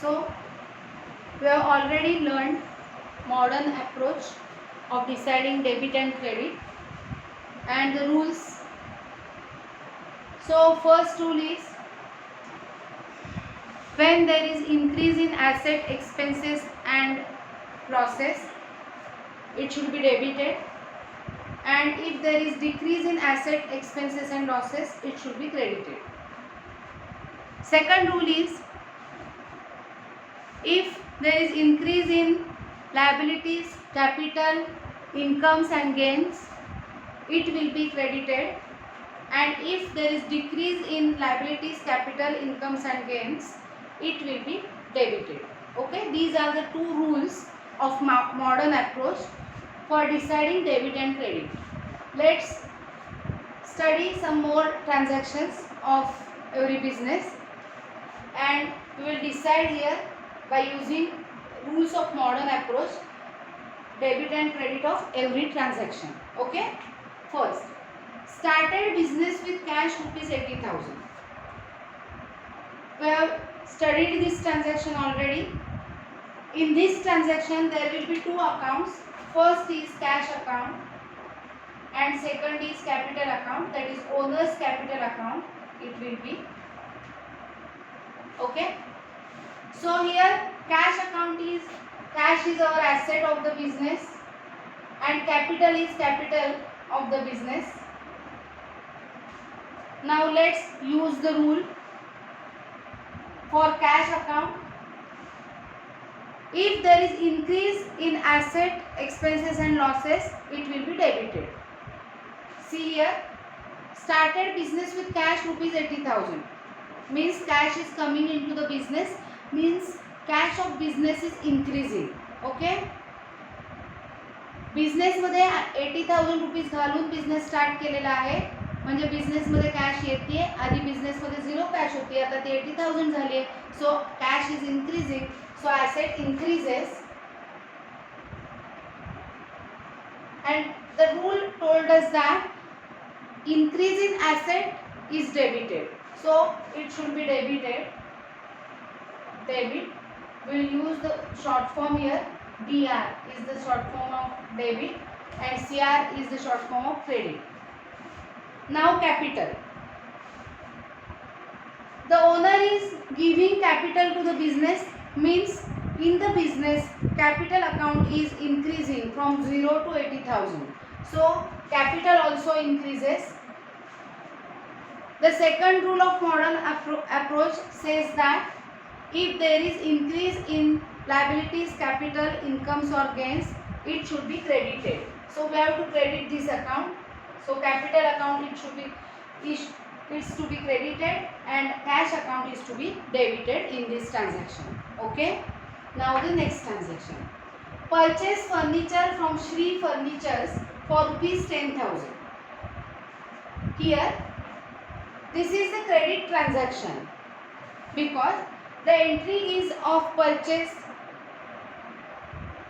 So we have already learned modern approach of deciding debit and credit and the rules. So first rule is, when there is increase in asset expenses and losses, it should be debited, and if there is decrease in asset expenses and losses, it should be credited. Second rule is, if there is increase in liabilities, capital, incomes and gains, it will be credited, and if there is decrease in liabilities, capital, incomes and gains, it will be debited. Okay, these are the two rules of modern approach for deciding debit and credit. Let's study some more transactions of every business, and we will decide here by using rules of modern approach debit and credit of every transaction. Okay, first, started business with cash rupees 80,000. We have studied this transaction already. In this transaction there will be two accounts. First is cash account and second is capital account, that is owner's capital account it will be. Okay, so here cash is our asset of the business and capital is capital of the business. Now let's use the rule for cash account. If there is increase in asset expenses and losses, it will be debited. See here, started business with cash rupees 80,000, means cash is coming into the business, means cash of business is increasing. Okay, business मध्ये 80,000 rupees घालून business start केलेला आहे, म्हणजे business मध्ये cash येते. आधी business मध्ये zero cash होती, आता ती 80,000 झाली आहे. So cash is increasing, so asset increases and the rule told us that increase in asset is debited, so it should be debited. Debit, we will use the short form here. DR is the short form of debit and CR is the short form of credit. Now capital, the owner is giving capital to the business, means in the business capital account is increasing from 0 to 80,000, so capital also increases. The second rule of modern approach says that if there is increase in liabilities, capital, incomes or gains, it should be credited. So we have to credit this account. So capital account is to be credited and cash account is to be debited in this transaction. Okay. Now the next transaction. Purchase furniture from Shri Furnitures for rupees 10,000. Here, this is the credit transaction because the entry is of purchase.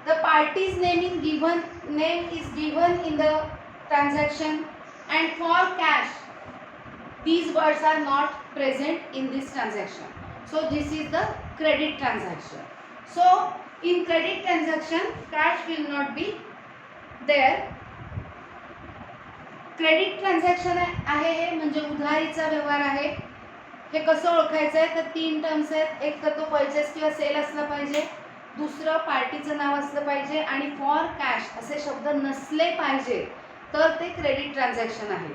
The party's name is given in the transaction, and for cash, these words are not present in this transaction. So this is the credit transaction. So in credit transaction, cash will not be there. Credit transaction आहे हे म्हणजे उधारीचा व्यवहार आहे. हे कसं ओळखायचं आहे तर तीन terms आहेत. एक तर तो परचेस किंवा सेल असला पाहिजे, दुसरं पार्टीचं नाव असलं पाहिजे आणि फॉर कॅश असे शब्द नसले पाहिजे तर ते क्रेडिट ट्रान्झॅक्शन आहे.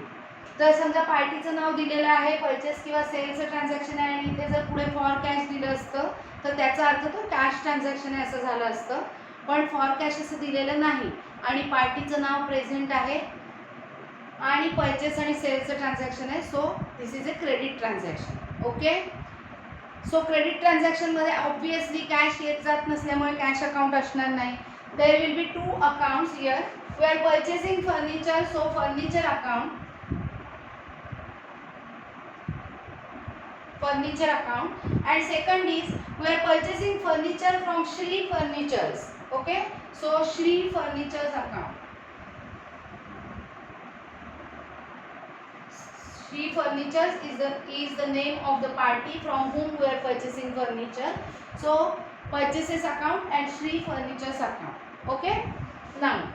तर समजा पार्टीचं नाव दिलेलं आहे, परचेस किंवा सेलचं ट्रान्झॅक्शन आहे आणि इथे जर पुढे फॉर कॅश दिलं असतं तर त्याचा अर्थ तो कॅश ट्रान्झॅक्शन आहे असं झालं असतं. पण फॉर कॅश असं दिलेलं नाही आणि पार्टीचं नाव प्रेझेंट आहे आणि परचेस आणि सेलचं ट्रान्झॅक्शन आहे. So this is a credit transaction. Okay, so credit ट्रान्झॅक्शनमध्ये ऑब्वियसली कॅश येत जात नसल्यामुळे कॅश अकाउंट असणार नाही. There will be two accounts here. We are purchasing furniture, so furniture account, and second is we are purchasing furniture from Shri Furnitures. Okay, so Shri Furnitures account, Shri Furnitures is the name of the party from whom we are purchasing furniture. So purchases account and Shri Furnitures account. Okay. Now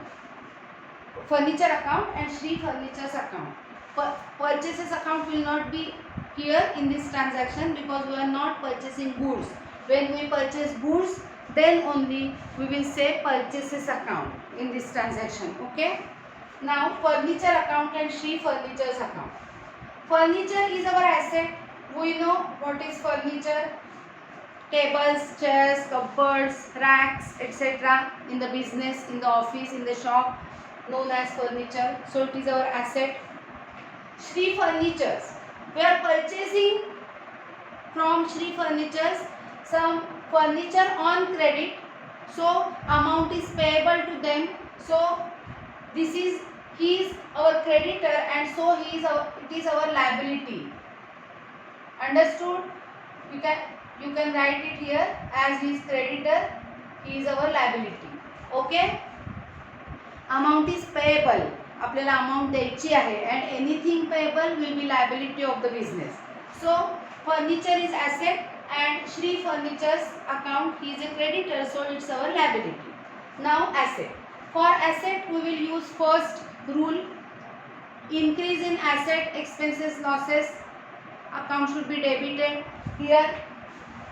furniture account and Shri Furnitures account. Purchases account will not be here in this transaction because we are not purchasing goods. When we purchase goods, then only we will say purchases account in this transaction. Okay. Now furniture account and Shri Furnitures account. Furniture is our asset. We know what is furniture. Tables, chairs, cupboards, racks, etc. in the business, in the office, in the shop, known as furniture. So it is our asset. Shri Furnitures. We are purchasing from Shri Furnitures some furniture on credit. So amount is payable to them. So this is he is our creditor and so it is our liability. Understood? You can write it here as he is creditor, he is our liability. Okay? Amount is payable. आपल्याला amount द्यायची आहे and anything payable will be liability of the business. So furniture is asset and Shri Furniture's account he is a creditor, so it's our liability. Now asset. For asset we will use first rule. Increase in asset, expenses, losses. Account should be debited. Here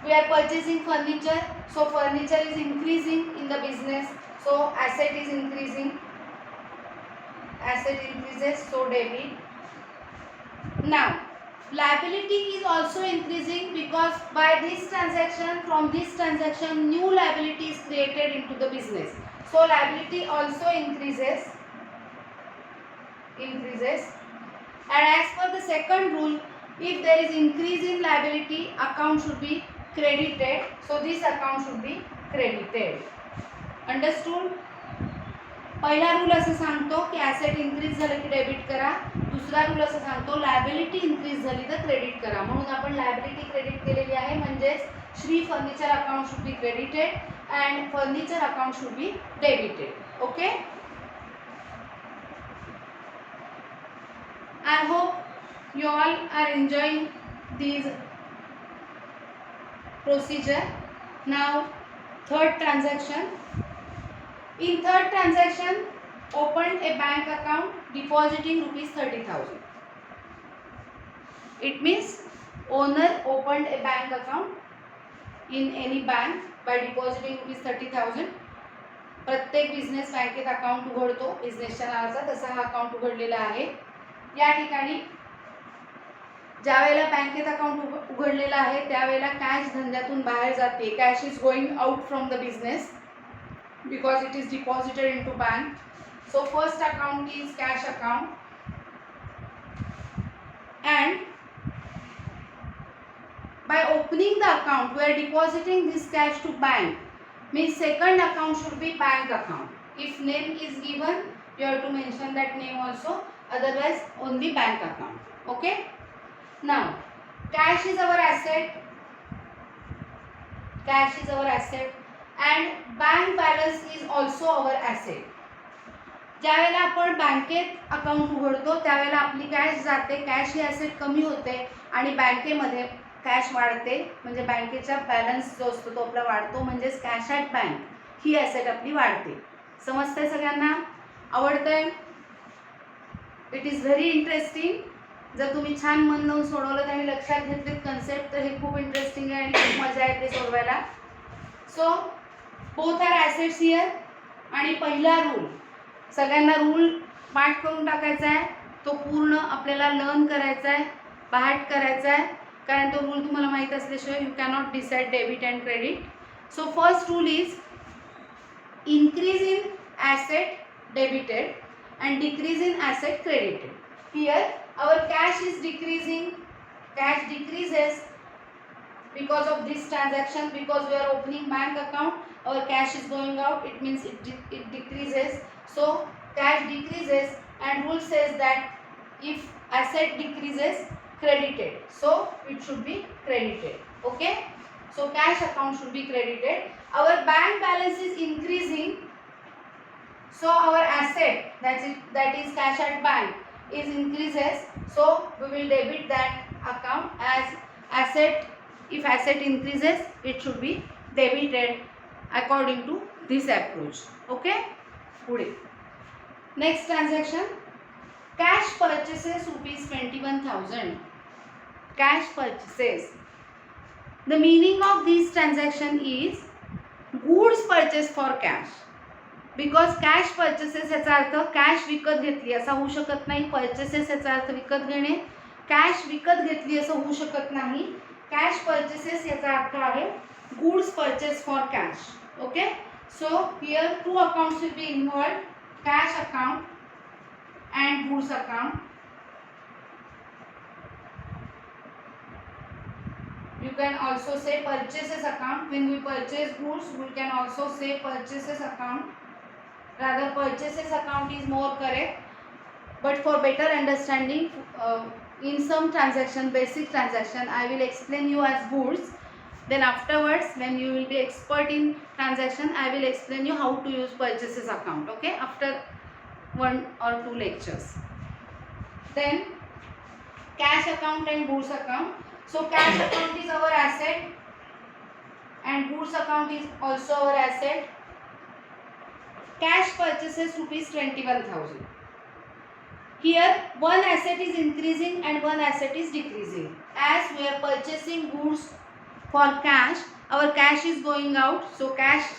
we are purchasing furniture, so furniture is increasing in the business, so asset is increasing. Asset increases, so debit. Now liability is also increasing because by this transaction, from this transaction, new liability is created into the business. So liability also increases. And as per the second rule, if there is increase in liability, account should be credited. So this account should be credited. Understood? पहिला rule असं सांगतो की asset increase झालं की debit करा. दुसरा rule असं सांगतो लायबिलिटी इन्क्रीज झाली तर क्रेडिट करा. म्हणून आपण लायबिलिटी क्रेडिट केलेली आहे, म्हणजेच Shri furniture account should be credited and furniture account should be debited. Okay. I hope you all are enjoying these procedure. Now third transaction. In third transaction, opened a bank account depositing rupees 30,000. It means owner opened a bank account in any bank by depositing rupees 30,000. प्रत्येक business बँकेत account उघडतो बिझनेसच्या नावाचा, तसा हा account उघडलेला आहे. या ठिकाणी ज्या वेळेला बँकेत अकाउंट उघडलेला आहे त्यावेळेला कॅश धंद्यातून बाहेर जाते. Cash is going out from the business because it is deposited into bank. So first account is cash account, and by opening the account we are depositing this cash to bank, means second account should be bank account. If name is given you have to mention that name also, otherwise only bank account. Okay. Now cash is our asset. Cash is our asset. And bank balance is also our asset. ज्यावेळेला आपण बँकेत account उघडतो त्यावेळेला आपली cash जाते, cash ही asset कमी होते आणि बँकेमध्ये कॅश वाढते, म्हणजे बँकेचा बॅलन्स जो असतो तो आपला वाढतो, म्हणजेच कॅश ॲट बँक ही ॲसेट आपली वाढते. समजतंय सगळ्यांना? आवडतंय? It is very interesting. जर तुम्ही छान मन लावून सोडवलं आणि लक्षात घेतलेत कन्सेप्ट तर हे खूप इंटरेस्टिंग आहे आणि खूप मजा येते सोडवायला. So both are assets here. आणि पहिला रूल सगळ्यांना रूल पाठ करून टाकायचा आहे, तो पूर्ण आपल्याला लर्न करायचा आहे, पाठ करायचा आहे, कारण तो रूल तुम्हाला माहीत असल्याशिवाय you cannot decide debit and credit. So first rule is increase in asset debited and decrease in asset credited. Here our cash is decreasing, cash decreases because of this transaction, because we are opening bank account, our cash is going out, it means it decreases. So cash decreases and rule says that if asset decreases, credited, so it should be credited. Okay. So cash account should be credited. Our bank balance is increasing, so our asset that is cash at bank is increases, so we will debit that account as asset. If asset increases, it should be debited according to this approach. Okay, पुढे next transaction, cash purchases rupees 21,000. Cash purchases, the meaning of this transaction is goods purchase for cash. Because cash purchases याचा अर्थ cash विकत घेतली असा होऊ शकत नाही. Purchases याचा अर्थ विकत घेणे. कॅश विकत घेतली असं होऊ शकत नाही. कॅश पर्चेसेस याचा अर्थ आहे goods purchase for cash. Okay, so here two accounts will be involved, cash account and goods account. You can also say purchases account. When we purchase goods, we can also say purchases account. Rather, purchases account is more correct, but for better understanding, in some transaction, basic transaction, I will explain you as goods. Then afterwards, when you will be expert in transaction, I will explain you how to use purchases account. Okay, after 1 or 2 lectures. Then cash account and goods account. So cash account is our asset and goods account is also our asset. Cash purchases rupees 21,000. Here one asset is increasing and one asset is decreasing. As we are purchasing goods for cash, our cash is going out, so cash,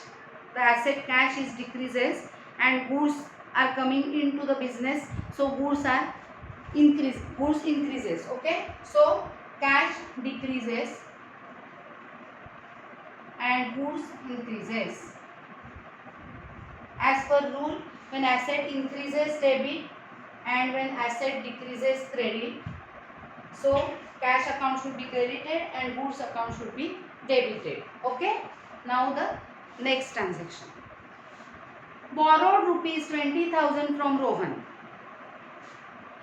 the asset cash is decreases and goods are coming into the business, so goods are increases. Okay, so cash decreases and goods increases. As per rule, when asset increases debit and when asset decreases credit. So cash account should be credited and goods account should be debited. Okay, now the next transaction, borrowed rupees 20,000 from Rohan.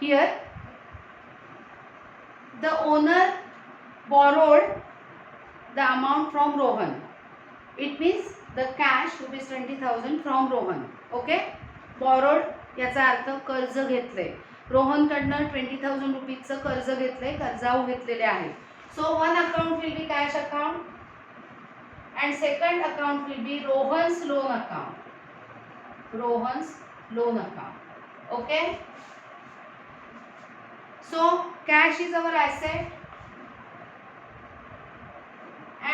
Here the owner borrowed the amount from Rohan. It means the cash rupees 20,000 from Rohan. Okay, borrowed याचा अर्थ कर्ज घेतले. रोहन कडनं 20,000 रुपीजचं कर्ज घेतले, कर्जाऊ घेतलेले आहे. So one account will be cash account and second account will be Rohan's loan account. Rohan's loan account. Okay, so cash is our asset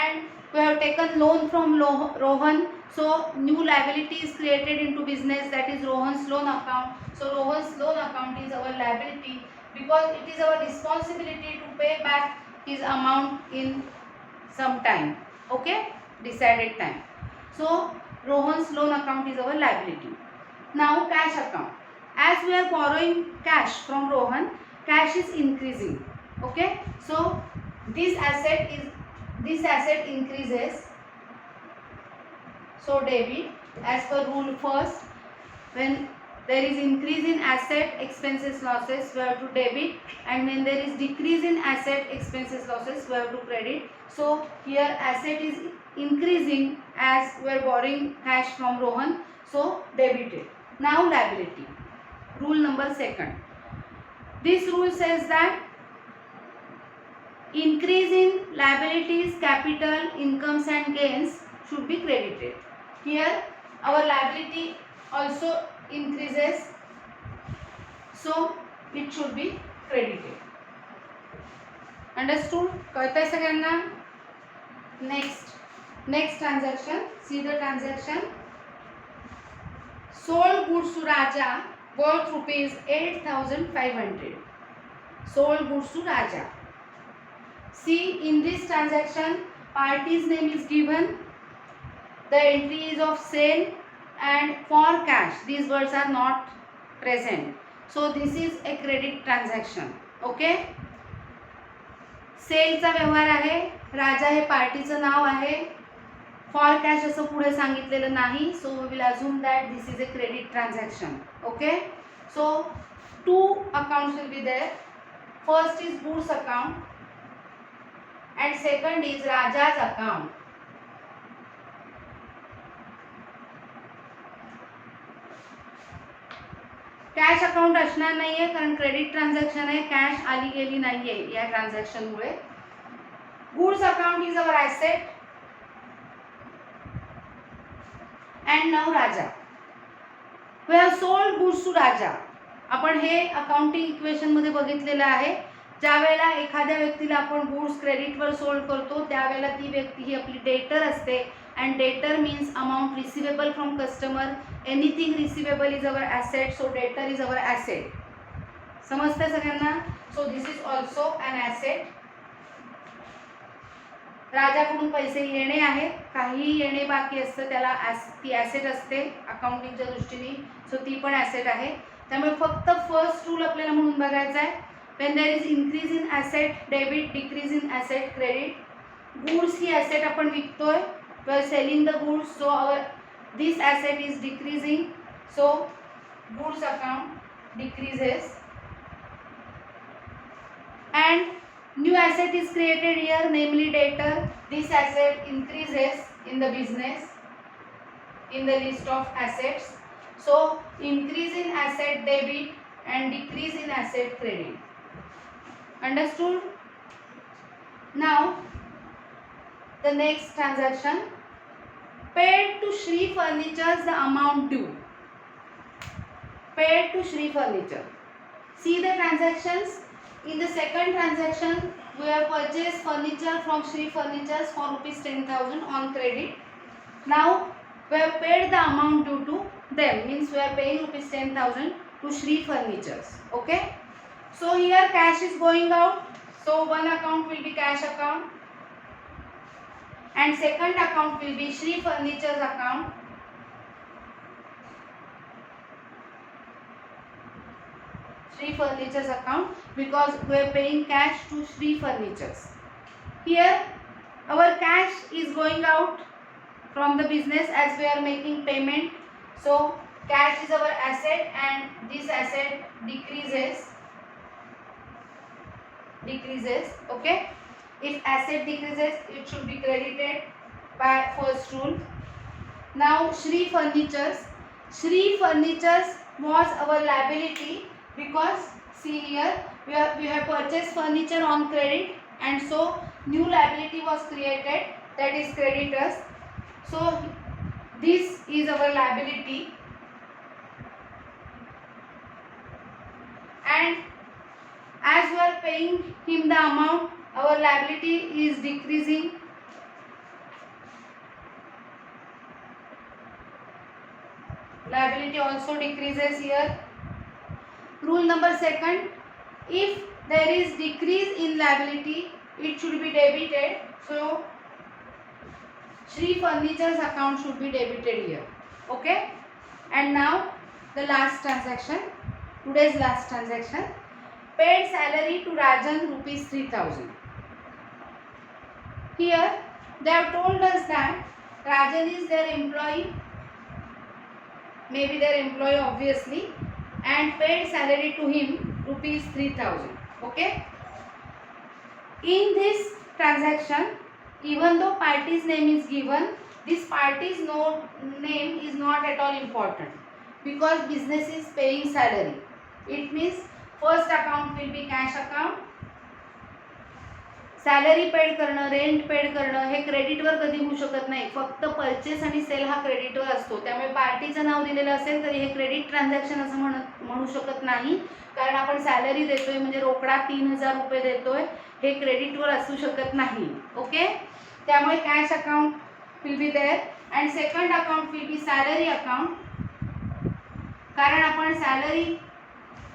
and we have taken loan from Rohan, so new liability is created into business, that is Rohan's loan account. So Rohan's loan account is our liability because it is our responsibility to pay back his amount in some time. Okay, decided time. So Rohan's loan account is our liability. Now cash account, as we are borrowing cash from Rohan, cash is increasing. Okay, so this asset increases, so debit. As per rule, first when there is increase in asset expenses losses, we have to debit, and when there is decrease in asset expenses losses, we have to credit. So here asset is increasing as we are borrowing cash from Rohan, so debited. Now liability, rule number 2. This rule says that increase in liabilities, capital, incomes and gains should be credited. Here our liability also increases, so it should be credited. Understood? कळतंय सगळ्यांना? Next transaction, see the transaction. Sold goods to Raja worth rupees 8,500. Sold goods to Raja. See, in this transaction, party's name is given, the entry is of sale and for cash. These words are not present. So this is a credit transaction. Okay. सेलचा व्यवहार आहे, राजा हे पार्टीचं नाव आहे, for cash असं पुढे सांगितलेलं नाही. So we will assume that this is a credit transaction. Okay, so 2 accounts will be there. First is goods account and second is Raja's account. Cash account असणार नाहीये कारण क्रेडिट ट्रान्झॅक्शन आहे, cash आली गेली नाहीये या ट्रान्झॅक्शनमुळे. Goods account is our asset. And now Raja. We have sold goods to Raja. आपण हे अकाउंटिंग इक्वेशन मध्ये बघितलेलं आहे. ज्या वेळेला एखाद्या व्यक्तीला आपण गुड्स क्रेडिटवर सोल्ड करतो त्यावेळेला ती व्यक्ती ही आपली डेटर असते. And debtor means amount receivable from customer. Anything receivable is our asset. So debtor is our asset. समजतंय सगळ्यांना? So this is also an asset. राजाकडून पैसे येणे आहेत, काहीही येणे बाकी असतं त्याला ती ॲसेट असते अकाउंटिंगच्या दृष्टीने. सो ती पण ॲसेट आहे. त्यामुळे फक्त फर्स्ट रूल आपल्याला म्हणून बघायचा आहे. When there is increase in asset debit, decrease in asset credit. Goods ही ॲसेट आपण विकतोय, we are selling the goods. So our this asset is decreasing. So goods account decreases. And new asset is created here, namely debtor. This asset increases in the business, in the list of assets. So increase in asset debit and decrease in asset credit. Understood? Now the next transaction, paid to Shri Furnitures the amount due. Paid to Shri Furniture. See the transactions. In the second transaction, we have purchased furniture from Shri Furnitures for rupees 10,000 on credit. Now we have paid the amount due to them, means we are paying rupees 10,000 to Shri Furnitures. Okay. So here cash is going out. So one account will be cash account, and second account will be Shri Furnitures account. Shri Furnitures account, because we are paying cash to Shri Furnitures. Here our cash is going out from the business as we are making payment. So cash is our asset and this asset decreases. Okay. If asset decreases, it should be credited by first rule. Now Shri Furnitures. Shri Furnitures was our liability, because see here we have purchased furniture on credit, and so new liability was created, that is creditors. So this is our liability, and as we are paying him the amount, our liability is decreasing. Liability also decreases here. Rule number second, if there is decrease in liability, it should be debited. So Shri Furnitures account should be debited here. Okay. And now the last transaction, today's last transaction, paid salary to Rajan rupees 3,000. Here they have told us that Rajan is their employee, maybe their employee obviously, and paid salary to him rupees 3,000. Okay. In this transaction, even though party's name is given, this party's name is not at all important, because business is paying salary. It means first account will be cash account. Salary paid करणं, rent paid करणं हे क्रेडिटवर कधी होऊ शकत नाही. फक्त purchase आणि cell हा क्रेडिटवर असतो. त्यामुळे पार्टीचं नाव दिलेलं असेल तरी हे क्रेडिट ट्रान्झॅक्शन असं म्हणू शकत नाही, कारण आपण सॅलरी देतोय म्हणजे रोकडा 3,000 रुपये देतोय, हे क्रेडिटवर असू शकत नाही. ओके. त्यामुळे cash account will be there and second account will be salary account, कारण आपण सॅलरी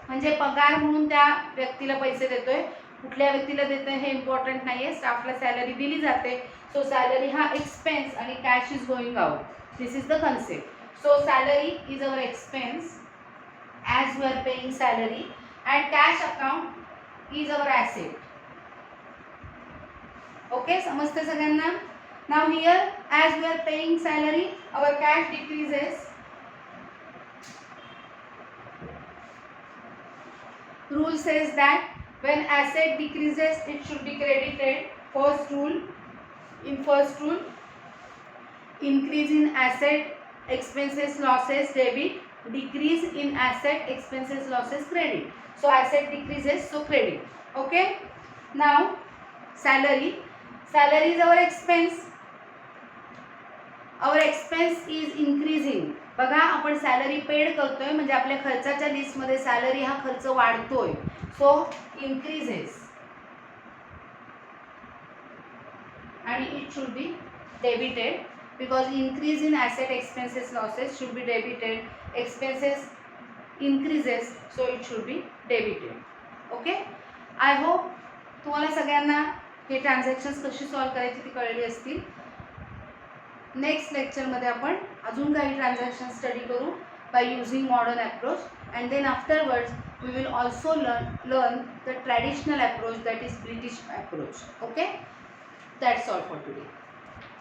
म्हणजे पगार म्हणून त्या व्यक्तीला पैसे देतोय. कुठल्या व्यक्तीला देतोय हे इम्पॉर्टंट नाहीये, स्टाफला सॅलरी दिली जाते. सो सॅलरी हा एक्सपेन्स आणि cash is going out. This is the concept. So salary is our expense as we are paying salary, and cash account is our asset. Okay. समजते सगळ्यांना? Now here as we are paying salary, our cash decreases. Rule says that when asset decreases, it should be credited. First rule, in first rule, increase in asset, expenses, losses, debit. decrease in asset, expenses, losses, credit. So asset decreases, so credit. Okay. Now salary. Salary is our expense. Our expense is increasing. बघा आपण salary paid करतोय म्हणजे आपल्या खर्चाच्या लिस्टमध्ये salary हा खर्च वाढतोय. सो इन्क्रीजेस आणि it should be debited because increase in asset, expenses, losses should be debited. Expenses increases, so it should be debited. Okay. I hope तुम्हाला सगळ्यांना हे ट्रान्झॅक्शन्स कशी सॉल्व करायची ती कळली असतील. नेक्स्ट लेक्चरमध्ये आपण अजून काही ट्रान्झॅक्शन स्टडी करू by using modern approach and then afterwards we will also learn the traditional approach that is British approach. Okay. That's all for today.